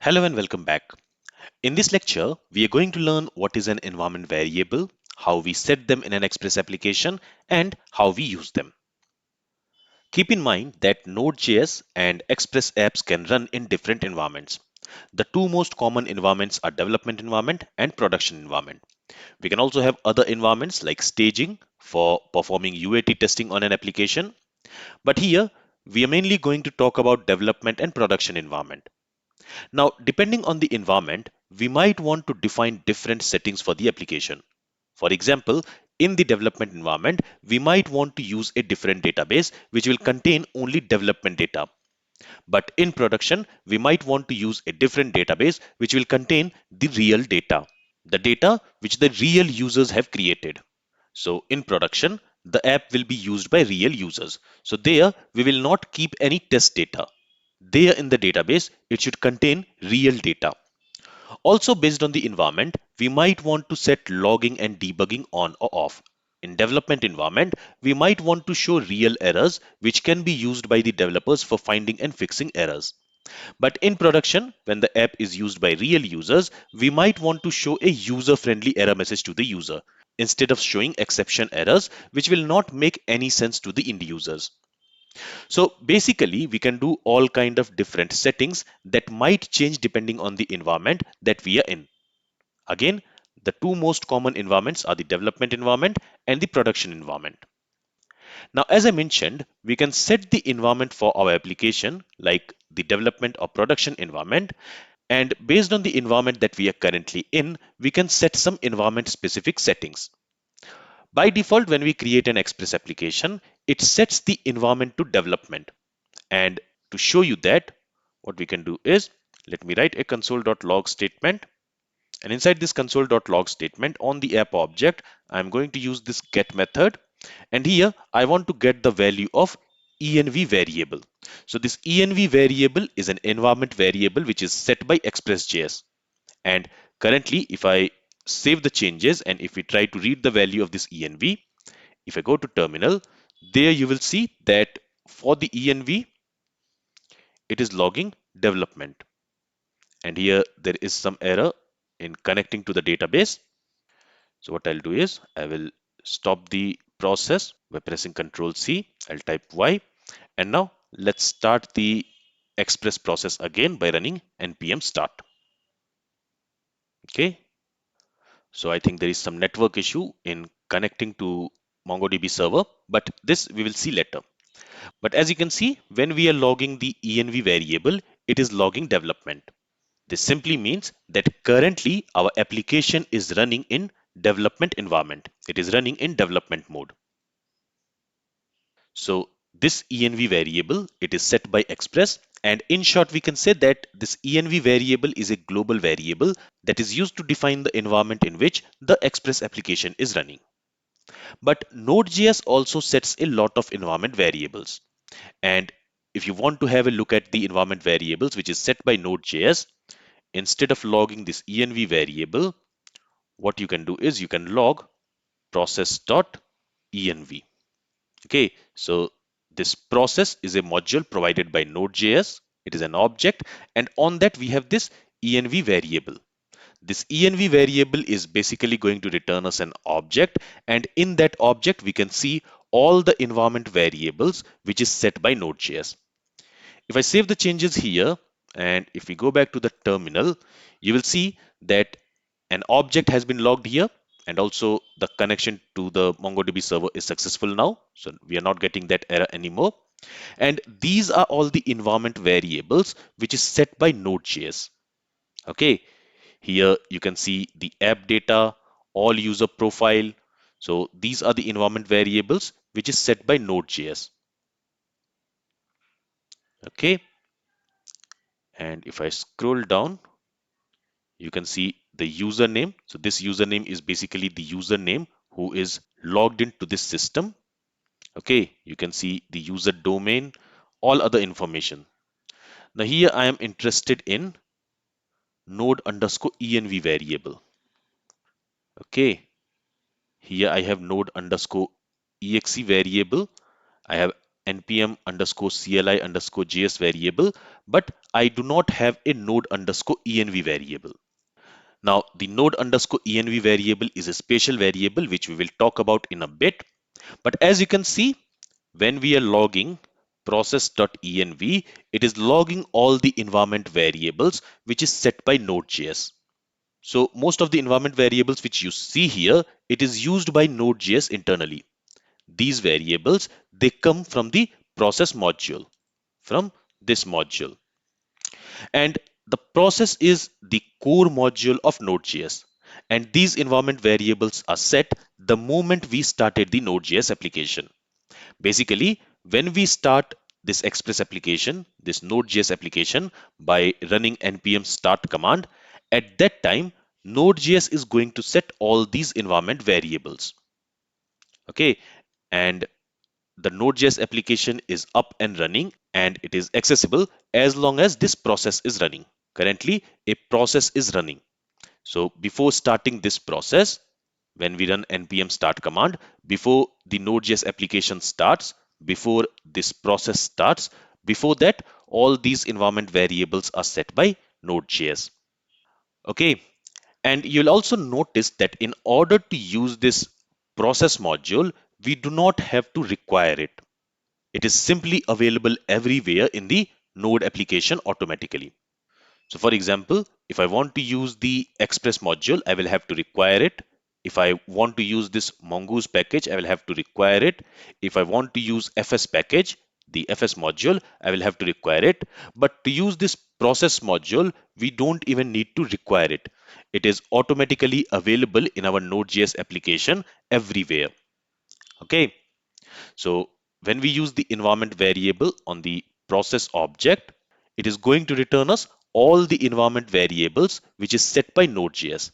Hello and welcome back. In this lecture, we are going to learn what is an environment variable, how we set them in an Express application, and how we use them. Keep in mind that Node.js and Express apps can run in different environments. The two most common environments are development environment and production environment. We can also have other environments like staging for performing UAT testing on an application. But here, we are mainly going to talk about development and production environment. Now, depending on the environment, we might want to define different settings for the application. For example, in the development environment, we might want to use a different database which will contain only development data. But in production, we might want to use a different database which will contain the real data, the data which the real users have created. So in production, the app will be used by real users. So there, we will not keep any test data. There in the database, it should contain real data. Also, based on the environment, we might want to set logging and debugging on or off. In development environment, we might want to show real errors which can be used by the developers for finding and fixing errors. But in production, when the app is used by real users, we might want to show a user-friendly error message to the user instead of showing exception errors which will not make any sense to the end users. So basically, we can do all kind of different settings that might change depending on the environment that we are in. Again, the two most common environments are the development environment and the production environment. Now, as I mentioned, we can set the environment for our application like the development or production environment. And based on the environment that we are currently in, we can set some environment specific settings. By default, when we create an Express application, it sets the environment to development. And to show you that, what we can do is, let me write a console.log statement. And inside this console.log statement on the app object, I'm going to use this get method. And here I want to get the value of env variable. So this env variable is an environment variable which is set by Express.js. And currently, if I save the changes and if we try to read the value of this env, if I go to terminal, there you will see that for the env, it is logging development. And here there is some error in connecting to the database. So what I'll do is I will stop the process by pressing Ctrl C. I'll type Y. And now let's start the Express process again by running npm start. Okay. So I think there is some network issue in connecting to MongoDB server, but this we will see later. But as you can see, when we are logging the env variable, it is logging development. This simply means that currently our application is running in development environment. It is running in development mode. So this env variable, it is set by Express. And in short, we can say that this env variable is a global variable that is used to define the environment in which the Express application is running. But Node.js also sets a lot of environment variables. And if you want to have a look at the environment variables, which is set by Node.js, instead of logging this env variable, what you can do is you can log process.env. Okay, so this process is a module provided by Node.js. It is an object, and on that we have this env variable. This env variable is basically going to return us an object, and in that object we can see all the environment variables which is set by Node.js. If I save the changes here and if we go back to the terminal, you will see that an object has been logged here, and also the connection to the MongoDB server is successful now. So we are not getting that error anymore. And these are all the environment variables which is set by Node.js. Okay, here you can see the app data, all user profile. So these are the environment variables which is set by Node.js. Okay, and if I scroll down, you can see the username. So this username is basically the username who is logged into this system. Okay, you can see the user domain, all other information. Now here I am interested in node_env variable. Okay, here I have node_exe variable. I have npm underscore CLI underscore JS variable, but I do not have a node underscore env variable. Now, the node underscore env variable is a special variable which we will talk about in a bit. But as you can see, when we are logging process.env, it is logging all the environment variables which is set by Node.js. So most of the environment variables which you see here, it is used by Node.js internally. These variables, they come from the process module, from this module. And the process is the core module of Node.js. And these environment variables are set the moment we started the Node.js application. Basically, when we start this Express application, this Node.js application, by running npm start command, at that time, Node.js is going to set all these environment variables. Okay, and the Node.js application is up and running and it is accessible as long as this process is running. Currently, a process is running. So before starting this process, when we run npm start command, before the Node.js application starts, before this process starts, before that, all these environment variables are set by Node.js. Okay, and you'll also notice that in order to use this process module, we do not have to require it. It is simply available everywhere in the Node application automatically. So for example, if I want to use the Express module, I will have to require it. If I want to use this Mongoose package, I will have to require it. If I want to use FS package, the FS module, I will have to require it. But to use this process module, we don't even need to require it. It is automatically available in our Node.js application everywhere. Okay. So when we use the environment variable on the process object, it is going to return us all the environment variables which is set by Node.js.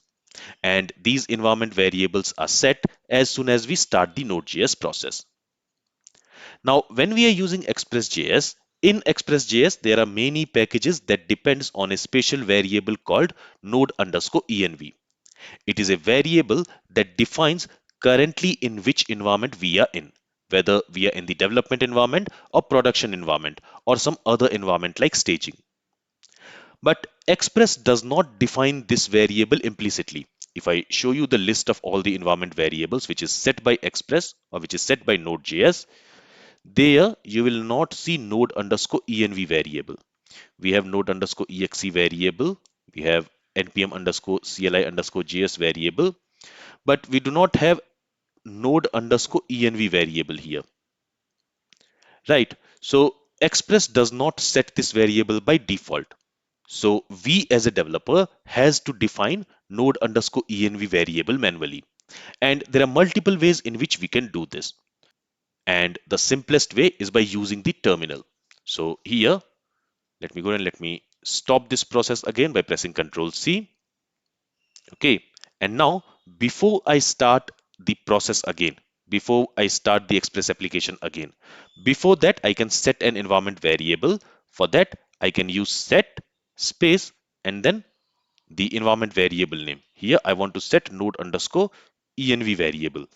And these environment variables are set as soon as we start the Node.js process. Now, when we are using Express.js, in Express.js, there are many packages that depends on a special variable called node underscore env. It is a variable that defines currently in which environment we are in, whether we are in the development environment or production environment or some other environment like staging. But Express does not define this variable implicitly. If I show you the list of all the environment variables which is set by Express or which is set by Node.js, there you will not see node underscore env variable. We have node underscore exe variable. We have npm underscore CLI underscore JS variable, but we do not have node underscore env variable here, right? So Express does not set this variable by default. So we as a developer has to define node underscore env variable manually. And there are multiple ways in which we can do this. And the simplest way is by using the terminal. So here, let me go and let me stop this process again by pressing Ctrl C. Okay, and now before I start the process again, before I start the Express application again, before that I can set an environment variable. For that I can use set space and then the environment variable name. Here I want to set node underscore env variable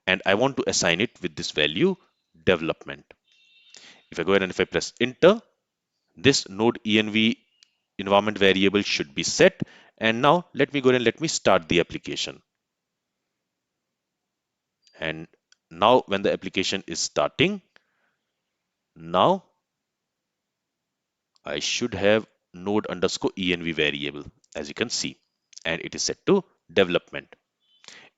and I want to assign it with this value development. If I go ahead and if I press enter, this node env environment variable should be set. And now let me go ahead and let me start the application. And now when the application is starting, now I should have node underscore env variable, as you can see, and it is set to development.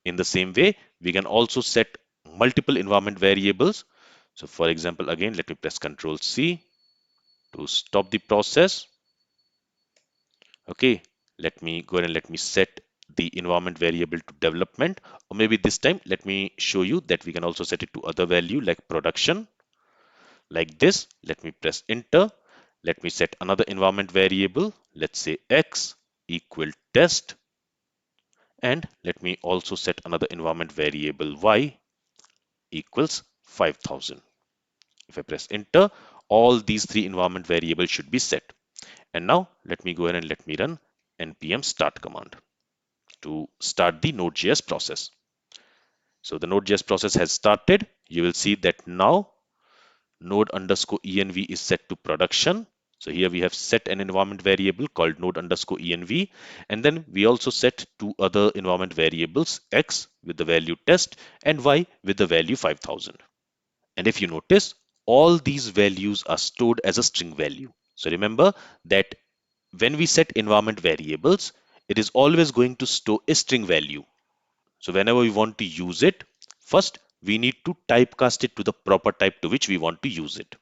In the same way, we can also set multiple environment variables. So for example, again, let me press Ctrl C to stop the process. Okay, let me go ahead and let me set the environment variable to development, or maybe this time let me show you that we can also set it to other value like production. Like this, let me press enter. Let me set another environment variable. Let's say x equal test. And let me also set another environment variable y equals 5000. If I press enter, all these three environment variables should be set. And now let me go ahead and let me run npm start command to start the Node.js process. So the Node.js process has started. You will see that now node_env is set to production. So here we have set an environment variable called node_env, and then we also set two other environment variables, x with the value test and y with the value 5000. And if you notice, all these values are stored as a string value. So remember that when we set environment variables, it is always going to store a string value. So whenever we want to use it, first we need to typecast it to the proper type to which we want to use it.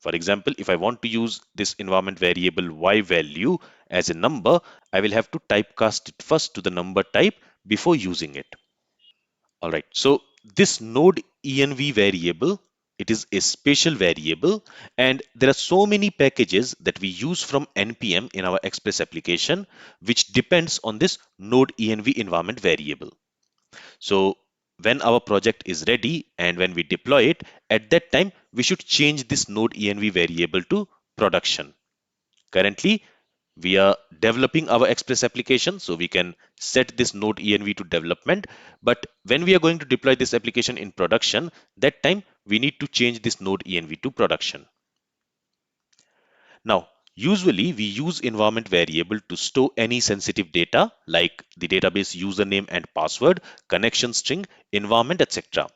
For example, if I want to use this environment variable y value as a number, I will have to typecast it first to the number type before using it. All right, so this node env variable, it is a special variable, and there are so many packages that we use from npm in our Express application, which depends on this node env environment variable. So when our project is ready and when we deploy it, at that time, we should change this node env variable to production. Currently, we are developing our Express application, so we can set this node env to development. But when we are going to deploy this application in production, that time we need to change this node env to production. Now, usually we use environment variable to store any sensitive data like the database username and password, connection string, environment, etc.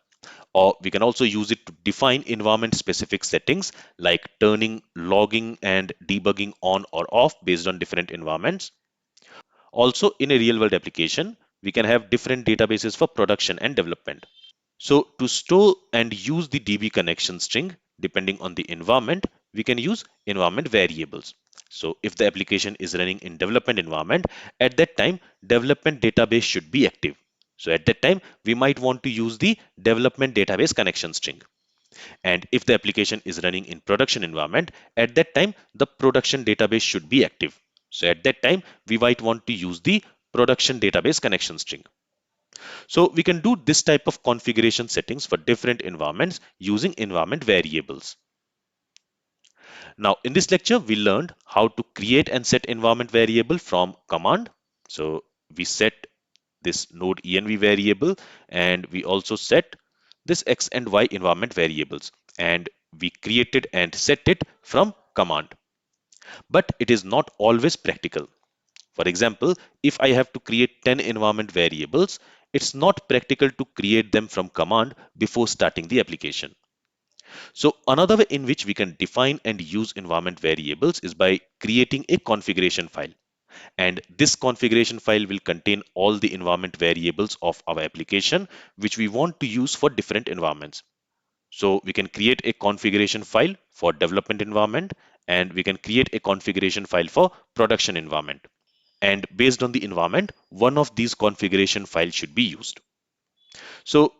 Or we can also use it to define environment specific settings like turning logging and debugging on or off based on different environments. Also, in a real world application, we can have different databases for production and development. So to store and use the DB connection string, depending on the environment, we can use environment variables. So if the application is running in development environment, at that time, development database should be active. So at that time, we might want to use the development database connection string. And if the application is running in production environment, at that time, the production database should be active. So at that time, we might want to use the production database connection string. So we can do this type of configuration settings for different environments using environment variables. Now in this lecture, we learned how to create and set environment variable from command. So we set this node env variable, and we also set this x and y environment variables, and we created and set it from command. But it is not always practical. For example, if I have to create 10 environment variables, it's not practical to create them from command before starting the application. So another way in which we can define and use environment variables is by creating a configuration file. And this configuration file will contain all the environment variables of our application, which we want to use for different environments. So we can create a configuration file for development environment, and we can create a configuration file for production environment. And based on the environment, one of these configuration files should be used. So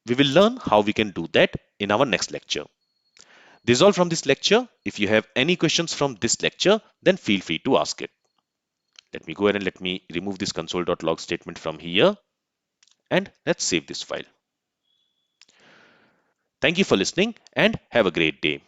we will learn how we can do that in our next lecture. This is all from this lecture. If you have any questions from this lecture, then feel free to ask it. Let me go ahead and let me remove this console.log statement from here, and let's save this file. Thank you for listening and have a great day.